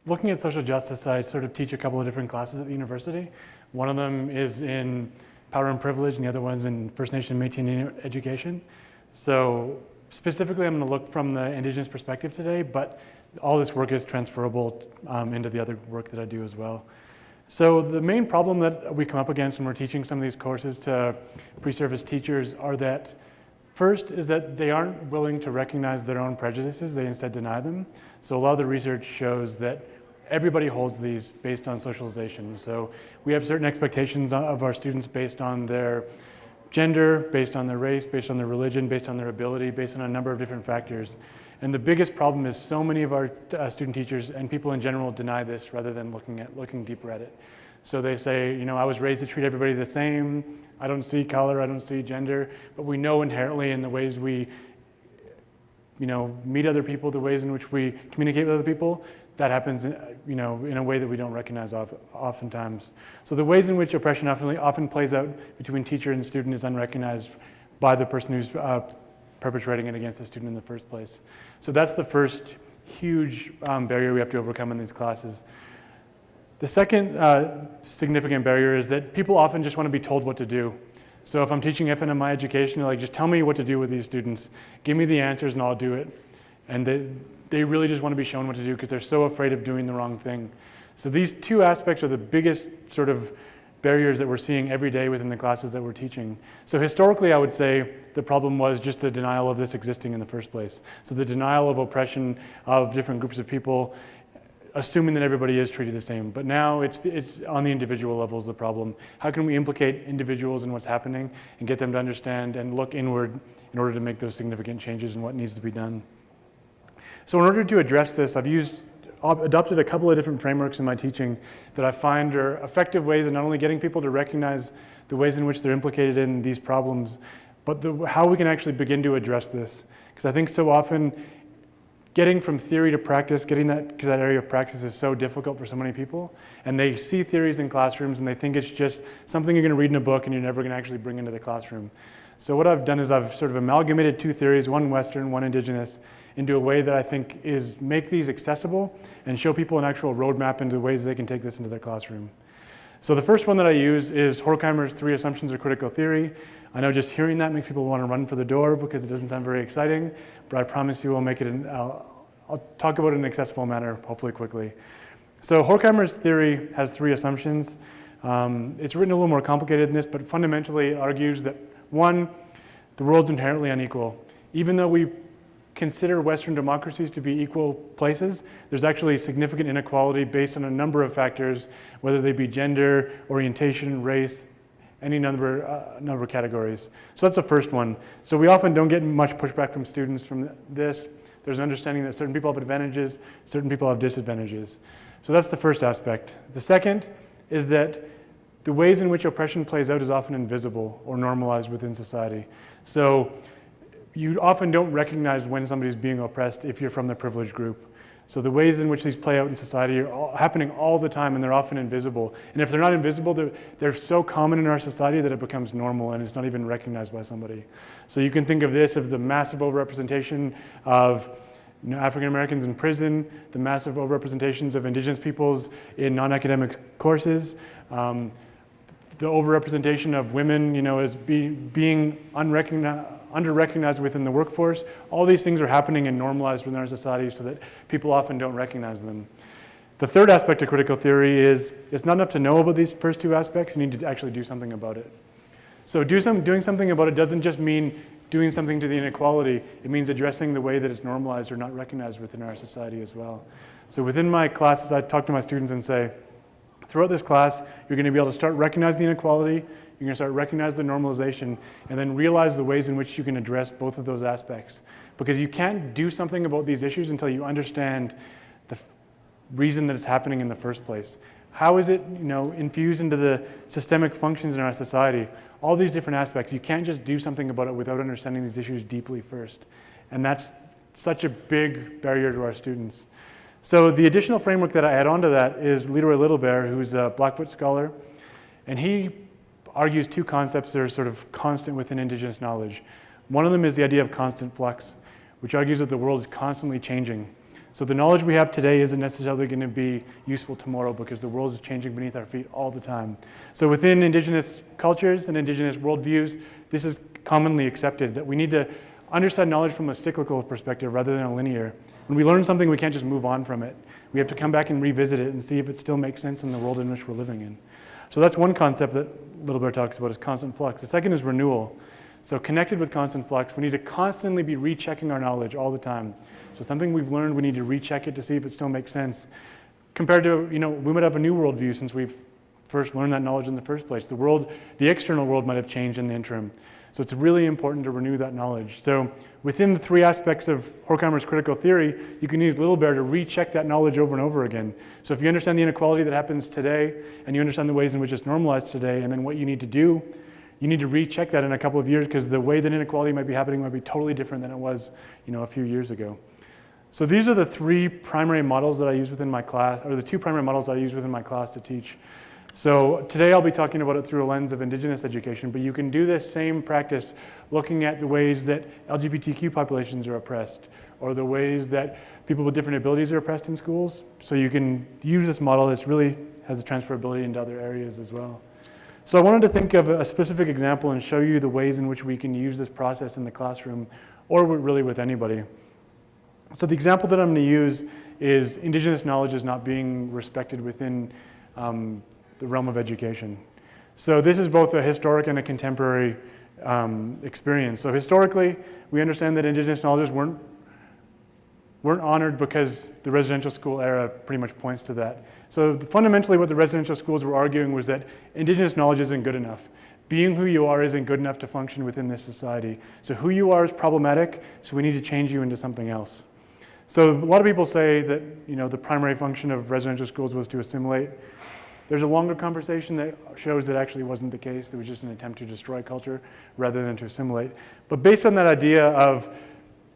looking at social justice, I sort of teach a couple of different classes at the university. One of them is in power and privilege, and the other one's in First Nation Métis Indian education. So specifically, I'm going to look from the Indigenous perspective today, but all this work is transferable into the other work that I do as well. So the main problem that we come up against when we're teaching some of these courses to pre-service teachers are that first is that they aren't willing to recognize their own prejudices, they instead deny them. So a lot of the research shows that everybody holds these based on socialization. So we have certain expectations of our students based on their gender, based on their race, based on their religion, based on their ability, based on a number of different factors. And the biggest problem is so many of our student teachers and people in general deny this rather than looking deeper at it. So they say, you know, I was raised to treat everybody the same. I don't see color, I don't see gender, but we know inherently in the ways we, you know, meet other people, the ways in which we communicate with other people, that happens, you know, in a way that we don't recognize oftentimes. So the ways in which oppression often plays out between teacher and student is unrecognized by the person who's perpetrating it against the student in the first place. So that's the first huge barrier we have to overcome in these classes. The second significant barrier is that people often just want to be told what to do. So if I'm teaching FNMI education, they're like, just tell me what to do with these students. Give me the answers and I'll do it. And they really just want to be shown what to do because they're so afraid of doing the wrong thing. So these two aspects are the biggest sort of barriers that we're seeing every day within the classes that we're teaching. So historically, I would say the problem was just the denial of this existing in the first place. So the denial of oppression of different groups of people, assuming that everybody is treated the same. But now it's on the individual level is the problem. How can we implicate individuals in what's happening and get them to understand and look inward in order to make those significant changes in what needs to be done? So in order to address this, I've adopted a couple of different frameworks in my teaching that I find are effective ways of not only getting people to recognize the ways in which they're implicated in these problems, but how we can actually begin to address this. Because I think so often getting from theory to practice, getting that area of practice is so difficult for so many people. And they see theories in classrooms and they think it's just something you're going to read in a book and you're never going to actually bring into the classroom. So what I've done is I've sort of amalgamated two theories, one Western, one Indigenous, into a way that I think is make these accessible and show people an actual roadmap into ways they can take this into their classroom. So the first one that I use is Horkheimer's 3 assumptions of critical theory. I know just hearing that makes people want to run for the door because it doesn't sound very exciting, but I promise you I'll make it, I'll talk about it in an accessible manner, hopefully quickly. So Horkheimer's theory has 3 assumptions. It's written a little more complicated than this, but fundamentally it argues that 1, the world's inherently unequal. Even though we consider Western democracies to be equal places, there's actually significant inequality based on a number of factors, whether they be gender, orientation, race, any number of categories. So that's the first one. So we often don't get much pushback from students from this. There's an understanding that certain people have advantages, certain people have disadvantages. So that's the first aspect. The second is that the ways in which oppression plays out is often invisible or normalized within society. So you often don't recognize when somebody's being oppressed if you're from the privileged group. So the ways in which these play out in society are happening all the time and they're often invisible. And if they're not invisible, they're so common in our society that it becomes normal and it's not even recognized by somebody. So you can think of this as the massive overrepresentation of African Americans in prison, the massive overrepresentations of Indigenous peoples in non-academic courses, the overrepresentation of women, as being under-recognized within the workforce. All these things are happening and normalized within our society so that people often don't recognize them. The third aspect of critical theory is it's not enough to know about these first 2 aspects, you need to actually do something about it. So doing something about it doesn't just mean doing something to the inequality, it means addressing the way that it's normalized or not recognized within our society as well. So within my classes, I talk to my students and say, throughout this class, you're going to be able to start recognizing the inequality, you're going to start recognizing the normalization, and then realize the ways in which you can address both of those aspects. Because you can't do something about these issues until you understand the reason that it's happening in the first place. How is it, infused into the systemic functions in our society? All these different aspects. You can't just do something about it without understanding these issues deeply first. And that's such a big barrier to our students. So the additional framework that I add on to that is Leroy Littlebear, who's a Blackfoot scholar, and he argues 2 concepts that are sort of constant within Indigenous knowledge. One of them is the idea of constant flux, which argues that the world is constantly changing. So the knowledge we have today isn't necessarily going to be useful tomorrow because the world is changing beneath our feet all the time. So within indigenous cultures and indigenous worldviews, this is commonly accepted that we need to understand knowledge from a cyclical perspective rather than a linear. When we learn something, we can't just move on from it. We have to come back and revisit it and see if it still makes sense in the world in which we're living in. So that's one concept that Little Bear talks about, is constant flux. The second is renewal. So connected with constant flux, we need to constantly be rechecking our knowledge all the time. So something we've learned, we need to recheck it to see if it still makes sense. Compared to, we might have a new worldview since we've first learned that knowledge in the first place. The external world might have changed in the interim. So it's really important to renew that knowledge. So within the three aspects of Horkheimer's critical theory, you can use Little Bear to recheck that knowledge over and over again. So if you understand the inequality that happens today, and you understand the ways in which it's normalized today, and then what you need to do, you need to recheck that in a couple of years because the way that inequality might be happening might be totally different than it was, a few years ago. So these are the three primary models that I use within my class, or the two primary models that I use within my class to teach. So today I'll be talking about it through a lens of Indigenous education, but you can do this same practice looking at the ways that LGBTQ populations are oppressed, or the ways that people with different abilities are oppressed in schools. So you can use this model. This really has a transferability into other areas as well. So I wanted to think of a specific example and show you the ways in which we can use this process in the classroom, or really with anybody. So the example that I'm going to use is Indigenous knowledge is not being respected within the realm of education. So this is both a historic and a contemporary experience. So historically, we understand that Indigenous knowledges weren't honored because the residential school era pretty much points to that. So fundamentally what the residential schools were arguing was that Indigenous knowledge isn't good enough. Being who you are isn't good enough to function within this society. So who you are is problematic, so we need to change you into something else. So a lot of people say that the primary function of residential schools was to assimilate. There's a longer conversation that shows that actually wasn't the case. It was just an attempt to destroy culture rather than to assimilate. But based on that idea of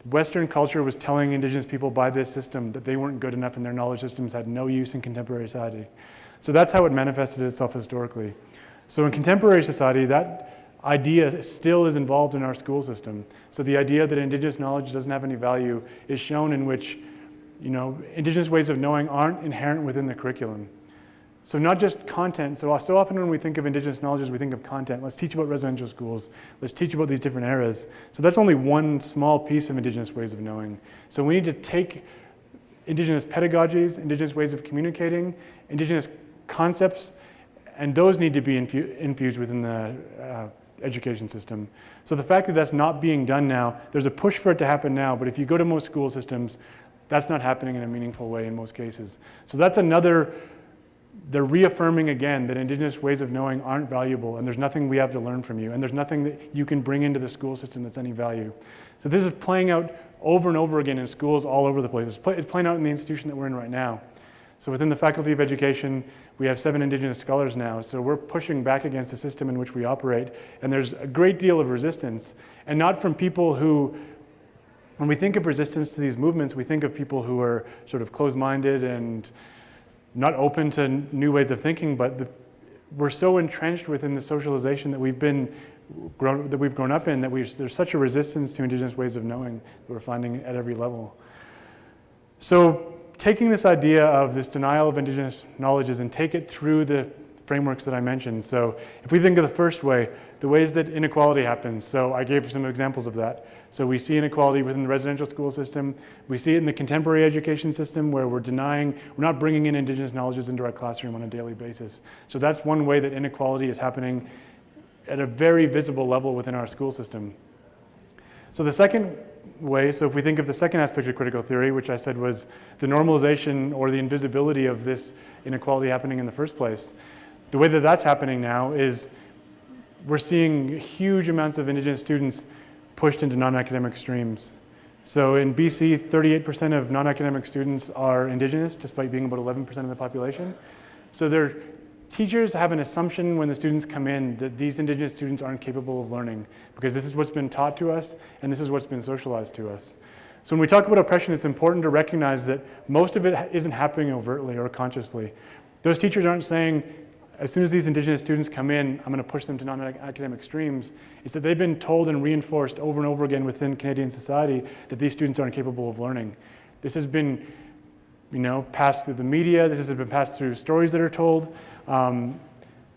Western culture was telling Indigenous people by this system that they weren't good enough and their knowledge systems had no use in contemporary society. So that's how it manifested itself historically. So in contemporary society, that idea still is involved in our school system. So the idea that Indigenous knowledge doesn't have any value is shown in which, Indigenous ways of knowing aren't inherent within the curriculum. So not just content. So often when we think of Indigenous knowledges, we think of content. Let's teach about residential schools. Let's teach about these different eras. So that's only one small piece of Indigenous ways of knowing. So we need to take Indigenous pedagogies, Indigenous ways of communicating, Indigenous concepts, and those need to be infused within the education system. So the fact that that's not being done now, there's a push for it to happen now, but if you go to most school systems, that's not happening in a meaningful way in most cases. So that's they're reaffirming again that Indigenous ways of knowing aren't valuable and there's nothing we have to learn from you and there's nothing that you can bring into the school system that's any value. So this is playing out over and over again in schools all over the place. It's playing out in the institution that we're in right now. So within the Faculty of Education, we have 7 Indigenous scholars now, so we're pushing back against the system in which we operate, and there's a great deal of resistance, and not from people who, when we think of resistance to these movements, we think of people who are sort of closed-minded and not open to new ways of thinking, but we're so entrenched within the socialization that we've grown up in that there's such a resistance to Indigenous ways of knowing that we're finding at every level. So taking this idea of this denial of Indigenous knowledges and take it through the frameworks that I mentioned. So if we think of the first way, the ways that inequality happens. So I gave some examples of that. So we see inequality within the residential school system. We see it in the contemporary education system where we're not bringing in Indigenous knowledges into our classroom on a daily basis. So that's one way that inequality is happening at a very visible level within our school system. So the second way, so if we think of the second aspect of critical theory, which I said was the normalization or the invisibility of this inequality happening in the first place, the way that that's happening now is we're seeing huge amounts of Indigenous students pushed into non-academic streams. So in BC, 38% of non-academic students are Indigenous, despite being about 11% of the population. So their teachers have an assumption when the students come in that these Indigenous students aren't capable of learning because this is what's been taught to us and this is what's been socialized to us. So when we talk about oppression, it's important to recognize that most of it isn't happening overtly or consciously. Those teachers aren't saying, as soon as these Indigenous students come in, I'm going to push them to non-academic streams. It's that they've been told and reinforced over and over again within Canadian society that these students aren't capable of learning. This has been passed through the media. This has been passed through stories that are told.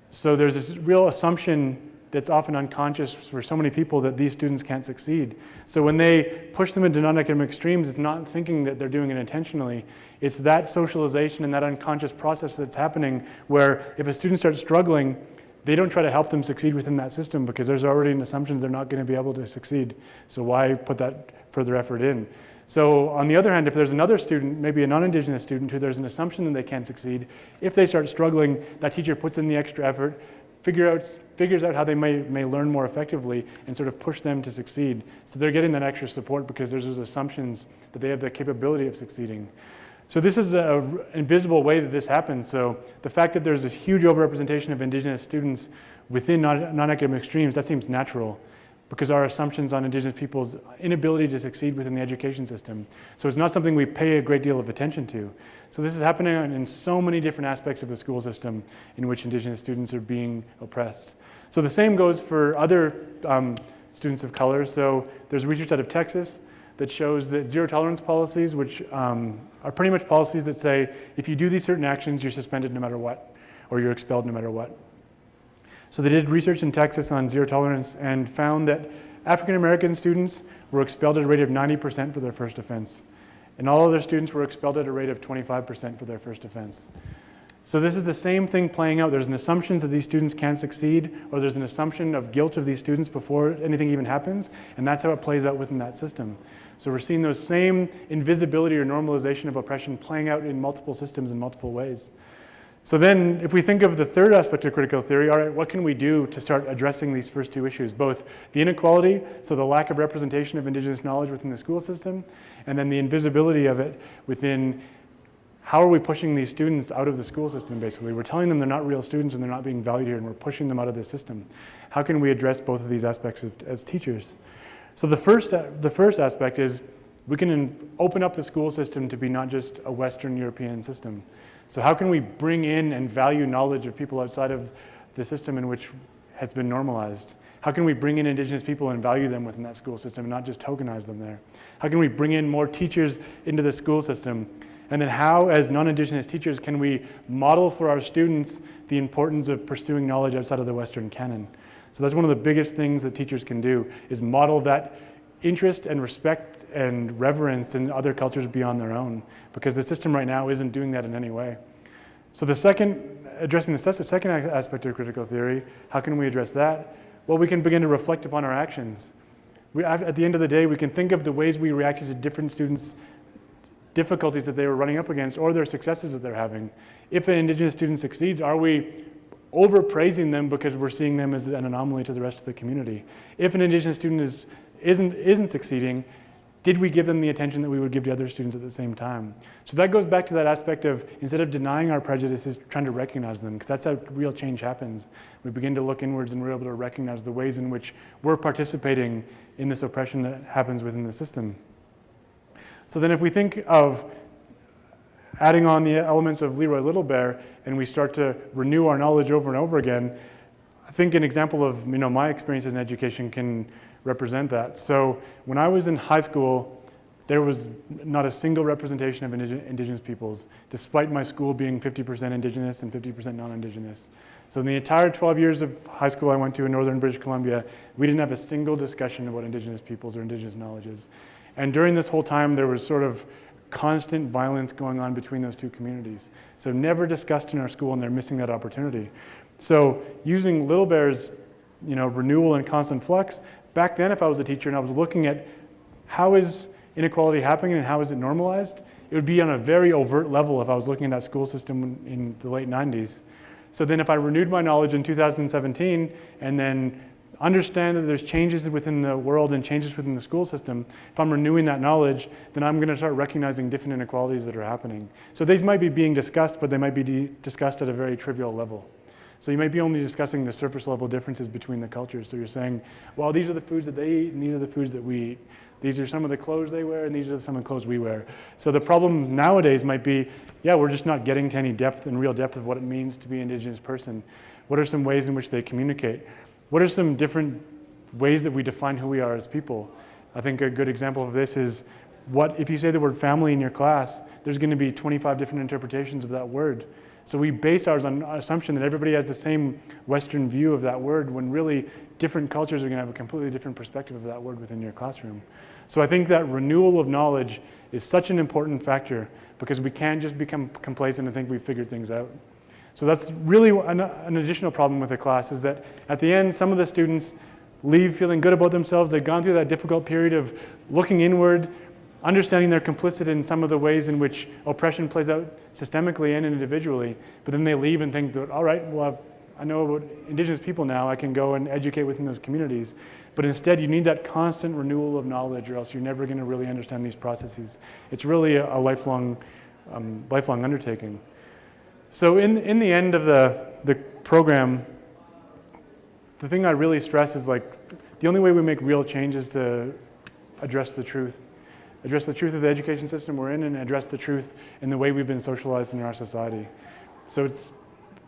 So there's this real assumption that's often unconscious for so many people that these students can't succeed. So when they push them into non-academic streams, it's not thinking that they're doing it intentionally. It's that socialization and that unconscious process that's happening where if a student starts struggling, they don't try to help them succeed within that system because there's already an assumption they're not going to be able to succeed. So why put that further effort in? So on the other hand, if there's another student, maybe a non-Indigenous student, who there's an assumption that they can't succeed, if they start struggling, that teacher puts in the extra effort, figures out how they may learn more effectively and sort of push them to succeed. So they're getting that extra support because there's those assumptions that they have the capability of succeeding. So this is an invisible way that this happens. So the fact that there's this huge overrepresentation of Indigenous students within non-academic streams, that seems natural because our assumptions on Indigenous people's inability to succeed within the education system. So it's not something we pay a great deal of attention to. So this is happening in so many different aspects of the school system in which Indigenous students are being oppressed. So the same goes for other students of color. So there's research out of Texas that shows that zero tolerance policies, which are pretty much policies that say, if you do these certain actions, you're suspended no matter what, or you're expelled no matter what. So they did research in Texas on zero tolerance and found that African American students were expelled at a rate of 90% for their first offense. And all other students were expelled at a rate of 25% for their first offense. So this is the same thing playing out. There's an assumption that these students can't succeed, or there's an assumption of guilt of these students before anything even happens, and that's how it plays out within that system. So we're seeing those same invisibility or normalization of oppression playing out in multiple systems in multiple ways. So then if we think of the third aspect of critical theory, all right, what can we do to start addressing these first two issues, both the inequality, so the lack of representation of Indigenous knowledge within the school system, and then the invisibility of it within how are we pushing these students out of the school system, basically? We're telling them they're not real students and they're not being valued here, and we're pushing them out of the system. How can we address both of these aspects as teachers? So the first aspect is we can open up the school system to be not just a Western European system. So how can we bring in and value knowledge of people outside of the system in which has been normalized? How can we bring in Indigenous people and value them within that school system and not just tokenize them there? How can we bring in more teachers into the school system? And then how, as non-Indigenous teachers, can we model for our students the importance of pursuing knowledge outside of the Western canon? So that's one of the biggest things that teachers can do, is model that interest and respect and reverence in other cultures beyond their own, because the system right now isn't doing that in any way. So addressing the second aspect of critical theory, how can we address that? Well, we can begin to reflect upon our actions. At the end of the day, we can think of the ways we reacted to different students' difficulties that they were running up against or their successes that they're having. If an Indigenous student succeeds, are we overpraising them because we're seeing them as an anomaly to the rest of the community? If an Indigenous student isn't succeeding, did we give them the attention that we would give to other students at the same time? So that goes back to that aspect of, instead of denying our prejudices, trying to recognize them, because that's how real change happens. We begin to look inwards and we're able to recognize the ways in which we're participating in this oppression that happens within the system. So then if we think of adding on the elements of Leroy Little Bear and we start to renew our knowledge over and over again, I think an example of my experiences in education can represent that. So when I was in high school, there was not a single representation of Indigenous peoples, despite my school being 50% Indigenous and 50% non-Indigenous. So in the entire 12 years of high school I went to in northern British Columbia, we didn't have a single discussion about Indigenous peoples or Indigenous knowledges. And during this whole time, there was sort of constant violence going on between those two communities. So never discussed in our school, and they're missing that opportunity. So using Little Bear's renewal and constant flux, back then if I was a teacher and I was looking at how is inequality happening and how is it normalized, it would be on a very overt level if I was looking at that school system in the late 90s. So then if I renewed my knowledge in 2017 and then understand that there's changes within the world and changes within the school system, if I'm renewing that knowledge, then I'm going to start recognizing different inequalities that are happening. So these might be being discussed, but they might be discussed at a very trivial level. So you might be only discussing the surface level differences between the cultures. So you're saying, well, these are the foods that they eat, and these are the foods that we eat. These are some of the clothes they wear, and these are some of the clothes we wear. So the problem nowadays might be, yeah, we're just not getting to any depth and real depth of what it means to be an Indigenous person. What are some ways in which they communicate? What are some different ways that we define who we are as people? I think a good example of this is if you say the word family in your class, there's going to be 25 different interpretations of that word. So we base ours on an assumption that everybody has the same Western view of that word, when really different cultures are going to have a completely different perspective of that word within your classroom. So I think that renewal of knowledge is such an important factor, because we can't just become complacent and think we've figured things out. So that's really an additional problem with the class, is that at the end, some of the students leave feeling good about themselves. They've gone through that difficult period of looking inward, understanding they're complicit in some of the ways in which oppression plays out systemically and individually, but then they leave and think that, all right, well, I know about Indigenous people now, I can go and educate within those communities. But instead, you need that constant renewal of knowledge, or else you're never going to really understand these processes. It's really a lifelong undertaking. So in the end of the program, the thing I really stress is, like, the only way we make real change is to address the truth of the education system we're in, and address the truth in the way we've been socialized in our society. So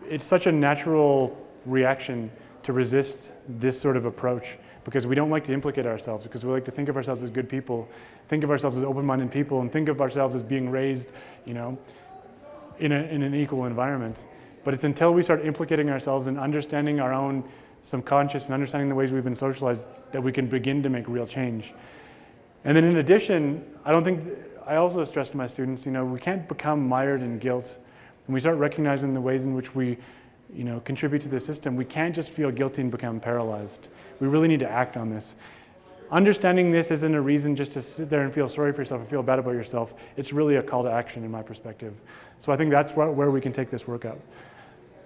it's such a natural reaction to resist this sort of approach, because we don't like to implicate ourselves, because we like to think of ourselves as good people, think of ourselves as open-minded people, and think of ourselves as being raised, in an equal environment. But it's until we start implicating ourselves and understanding our own subconscious and understanding the ways we've been socialized that we can begin to make real change. And then in addition, I also stress to my students, we can't become mired in guilt. When we start recognizing the ways in which we contribute to the system, we can't just feel guilty and become paralyzed. We really need to act on this. Understanding this isn't a reason just to sit there and feel sorry for yourself and feel bad about yourself. It's really a call to action in my perspective. So I think that's where we can take this work out.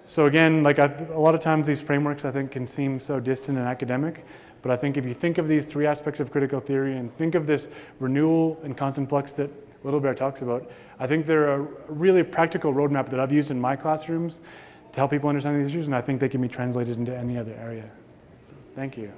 So again, a lot of times these frameworks, I think, can seem so distant and academic, but I think if you think of these three aspects of critical theory and think of this renewal and constant flux that Little Bear talks about, I think they're a really practical roadmap that I've used in my classrooms to help people understand these issues, and I think they can be translated into any other area. So, thank you.